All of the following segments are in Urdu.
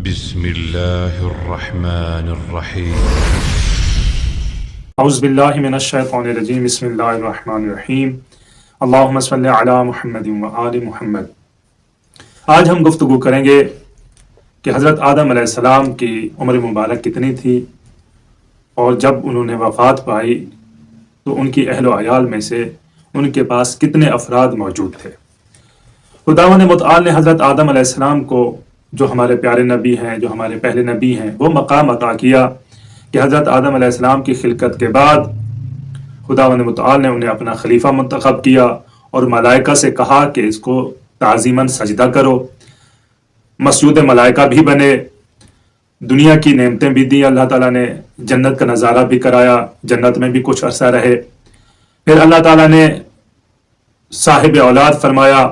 بسم اللہ الرحمن الرحیم اعوذ باللہ من الشیطان الرجیم بسم اللہ الرحمن الرحیم اللہم صلی علی محمد و آل محمد۔ آج ہم گفتگو کریں گے کہ حضرت آدم علیہ السلام کی عمر مبارک کتنی تھی اور جب انہوں نے وفات پائی تو ان کی اہل و عیال میں سے ان کے پاس کتنے افراد موجود تھے۔ خداوند متعال نے حضرت آدم علیہ السلام کو، جو ہمارے پیارے نبی ہیں، جو ہمارے پہلے نبی ہیں، وہ مقام عطا کیا کہ حضرت آدم علیہ السلام کی خلقت کے بعد خداوند متعال نے انہیں اپنا خلیفہ منتخب کیا اور ملائکہ سے کہا کہ اس کو تعظیماً سجدہ کرو، مسجود ملائکہ بھی بنے، دنیا کی نعمتیں بھی دی اللہ تعالیٰ نے، جنت کا نظارہ بھی کرایا، جنت میں بھی کچھ عرصہ رہے۔ پھر اللہ تعالیٰ نے صاحب اولاد فرمایا،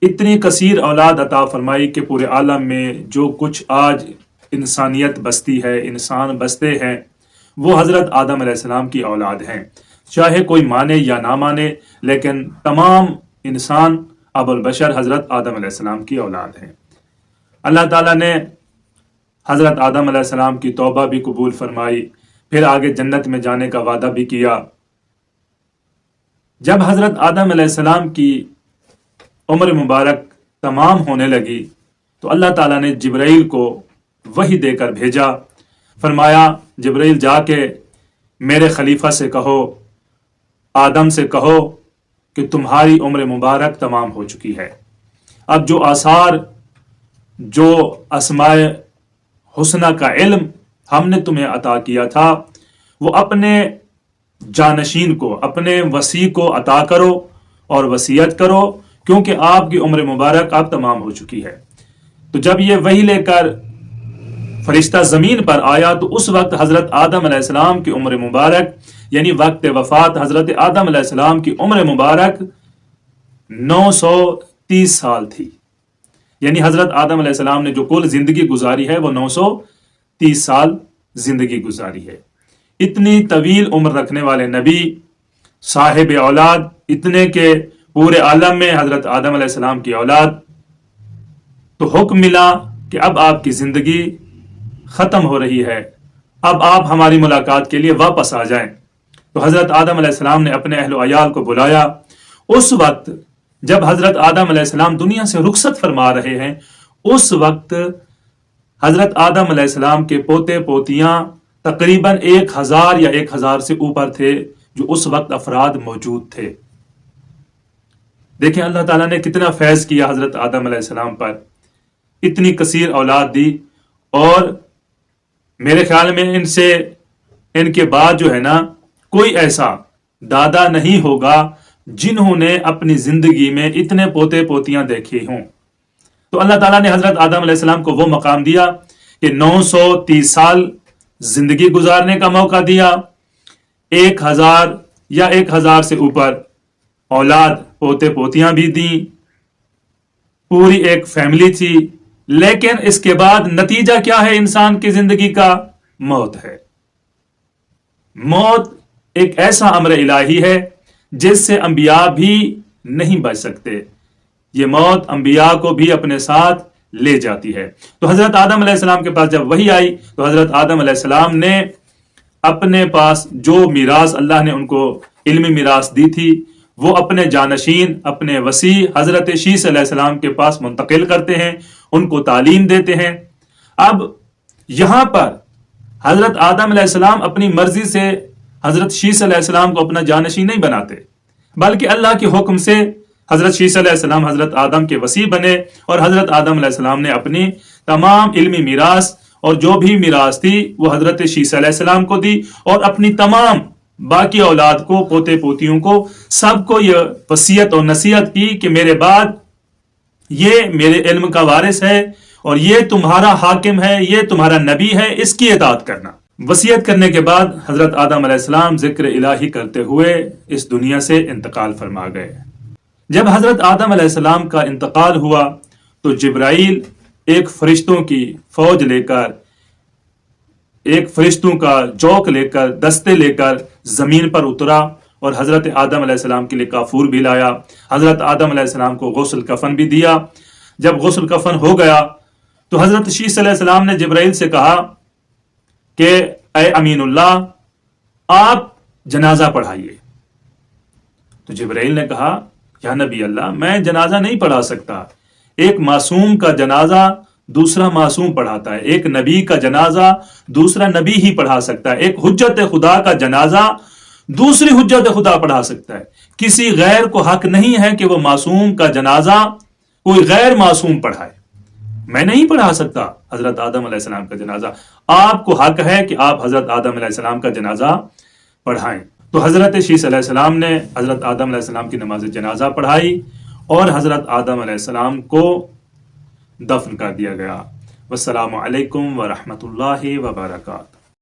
اتنی کثیر اولاد عطا فرمائی کہ پورے عالم میں جو کچھ آج انسانیت بستی ہے، انسان بستے ہیں، وہ حضرت آدم علیہ السلام کی اولاد ہیں، چاہے کوئی مانے یا نہ مانے، لیکن تمام انسان ابو البشر حضرت آدم علیہ السلام کی اولاد ہیں۔ اللہ تعالیٰ نے حضرت آدم علیہ السلام کی توبہ بھی قبول فرمائی، پھر آگے جنت میں جانے کا وعدہ بھی کیا۔ جب حضرت آدم علیہ السلام کی عمر مبارک تمام ہونے لگی تو اللہ تعالیٰ نے جبرائیل کو وحی دے کر بھیجا، فرمایا جبرائیل جا کے میرے خلیفہ سے کہو، آدم سے کہو کہ تمہاری عمر مبارک تمام ہو چکی ہے، اب جو آثار، جو اسماء حسنہ کا علم ہم نے تمہیں عطا کیا تھا وہ اپنے جانشین کو، اپنے وصی کو عطا کرو اور وصیت کرو، کیونکہ آپ کی عمر مبارک اب تمام ہو چکی ہے۔ تو جب یہ وحی لے کر فرشتہ زمین پر آیا تو اس وقت حضرت آدم علیہ السلام کی عمر مبارک، یعنی وقت وفات حضرت آدم علیہ السلام کی عمر مبارک 930 سال تھی۔ یعنی حضرت آدم علیہ السلام نے جو کل زندگی گزاری ہے وہ 930 سال زندگی گزاری ہے۔ اتنی طویل عمر رکھنے والے نبی، صاحب اولاد، اتنے کہ پورے عالم میں حضرت آدم علیہ السلام کی اولاد، تو حکم ملا کہ اب آپ کی زندگی ختم ہو رہی ہے، اب آپ ہماری ملاقات کے لیے واپس آ جائیں۔ تو حضرت آدم علیہ السلام نے اپنے اہل و عیال کو بلایا۔ اس وقت جب حضرت آدم علیہ السلام دنیا سے رخصت فرما رہے ہیں، اس وقت حضرت آدم علیہ السلام کے پوتے پوتیاں تقریباً 1000 یا 1000 سے اوپر تھے جو اس وقت افراد موجود تھے۔ دیکھیں اللہ تعالیٰ نے کتنا فیض کیا حضرت آدم علیہ السلام پر، اتنی کثیر اولاد دی، اور میرے خیال میں ان کے بعد جو ہے نا کوئی ایسا دادا نہیں ہوگا جنہوں نے اپنی زندگی میں اتنے پوتے پوتیاں دیکھی ہوں۔ تو اللہ تعالیٰ نے حضرت آدم علیہ السلام کو وہ مقام دیا کہ 930 سال زندگی گزارنے کا موقع دیا، 1000 یا 1000 سے اوپر اولاد، پوتے پوتیاں بھی دیں، پوری ایک فیملی تھی۔ لیکن اس کے بعد نتیجہ کیا ہے انسان کی زندگی کا؟ موت ہے۔ موت ایک ایسا امر الہی ہے جس سے انبیاء بھی نہیں بچ سکتے، یہ موت انبیاء کو بھی اپنے ساتھ لے جاتی ہے۔ تو حضرت آدم علیہ السلام کے پاس جب وحی آئی تو حضرت آدم علیہ السلام نے اپنے پاس جو میراث اللہ نے ان کو علمی میراث دی تھی وہ اپنے جانشین، اپنے وصی حضرت شیس علیہ السلام کے پاس منتقل کرتے ہیں، ان کو تعلیم دیتے ہیں۔ اب یہاں پر حضرت آدم علیہ السلام اپنی مرضی سے حضرت شیس علیہ السلام کو اپنا جانشین نہیں بناتے، بلکہ اللہ کے حکم سے حضرت شیس علیہ السلام حضرت آدم کے وصی بنے، اور حضرت آدم علیہ السلام نے اپنی تمام علمی میراث اور جو بھی میراث تھی وہ حضرت شیس علیہ السلام کو دی، اور اپنی تمام باقی اولاد کو، پوتے پوتیوں کو، سب کو یہ وصیت اور نصیحت کی کہ میرے بعد یہ میرے علم کا وارث ہے اور یہ تمہارا حاکم ہے، یہ تمہارا نبی ہے، اس کی اطاعت کرنا۔ وصیت کرنے کے بعد حضرت آدم علیہ السلام ذکر الہی کرتے ہوئے اس دنیا سے انتقال فرما گئے۔ جب حضرت آدم علیہ السلام کا انتقال ہوا تو جبرائیل ایک فرشتوں کی فوج لے کر، ایک فرشتوں کا جوک لے کر، دستے لے کر زمین پر اترا اور حضرت آدم علیہ السلام کے لیے کافور بھی لایا، حضرت آدم علیہ السلام کو غسل کفن بھی دیا۔ جب غسل کفن ہو گیا تو حضرت شیس علیہ السلام نے جبرائیل سے کہا کہ اے امین اللہ، آپ جنازہ پڑھائیے۔ تو جبرائیل نے کہا یا نبی اللہ، میں جنازہ نہیں پڑھا سکتا، ایک معصوم کا جنازہ دوسرا معصوم پڑھاتا ہے، ایک نبی کا جنازہ دوسرا نبی ہی پڑھا سکتا ہے، ایک حجت خدا کا جنازہ دوسری حجت خدا پڑھا سکتا ہے، کسی غیر کو حق نہیں ہے کہ وہ معصوم کا جنازہ کوئی غیر معصوم پڑھائے۔ میں نہیں پڑھا سکتا حضرت آدم علیہ السلام کا جنازہ، آپ کو حق ہے کہ آپ حضرت آدم علیہ السلام کا جنازہ پڑھائیں۔ تو حضرت شیس علیہ السلام نے حضرت آدم علیہ السلام کی نماز جنازہ پڑھائی اور حضرت آدم علیہ السلام کو دفن کر دیا گیا۔ والسلام علیکم ورحمۃ اللہ وبرکاتہ۔